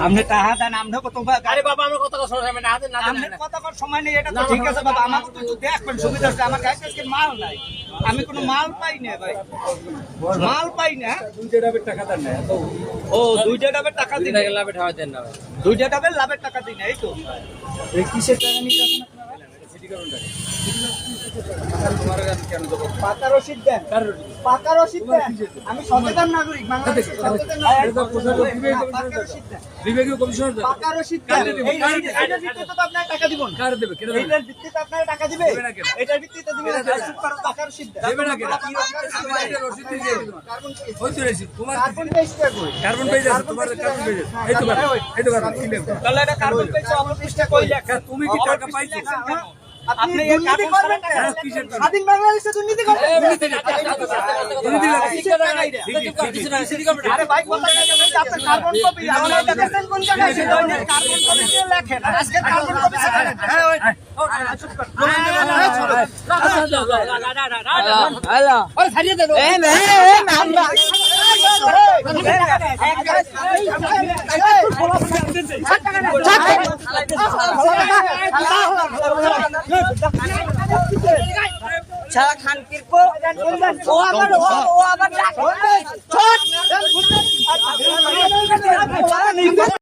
আপনি টাকা দেন আপনি কত গাড়ি বাবা আমার কত সময় নেই এটা তো ঠিক আছে বাবা আমাকে তো একটু দেখবেন সুবিধা আছে আমার কাছে আজকে মাল নাই আমি কোনো মাল পাই না ভাই মাল পাই না দুইটা ডাবের টাকা দেন না ও দুইটা ডাবের টাকা দিন লাভের টাকা দেন না দুইটা ডাবের লাভের টাকা দিন এই তো এই কিসের টাকা নিতে আসেন আপনারা সিটি করুন পাকা রশিদ দেন পাকা রশিদ দেন আমি সচেতন নাগরিক বাংলাদেশের সচেতন বিভাগীয় কমিশনার পাকা রশিদ দেন এইটার ভিত্তিতে তো আপনারা টাকা দিবেন কার দেবে এইটার ভিত্তিতে আপনারা টাকা দিবে এটার ভিত্তিতে দিবেন পাকা রশিদ দেন দেবে না কেন রশিদ দিয়ে কার্বন ওই তো রশিদ তোমার কার্বন পেজটা কই কার্বন পেজ আছে তোমার কার্বন পেজ এই তো তাহলে এটা কার্বন পেজ অবশিষ্ট কই লেখা তুমি কি টাকা পাইছো আপনি এই কার্বন করবেন স্বাধীন বাংলাদেশে দুর্নীতি করবেন আরে ভাই কথা আপনি কার্বন কপি আমাদের দেখেন কোন জায়গায় সেই ধরনের কার্বন কপি দিয়ে লেখেন আজকে কার্বন কপি ছাড়েন হ্যাঁ ওই হ্যালো আরে ছাড়িয়ে দেন আমরা সারা খানকির কো ও আবার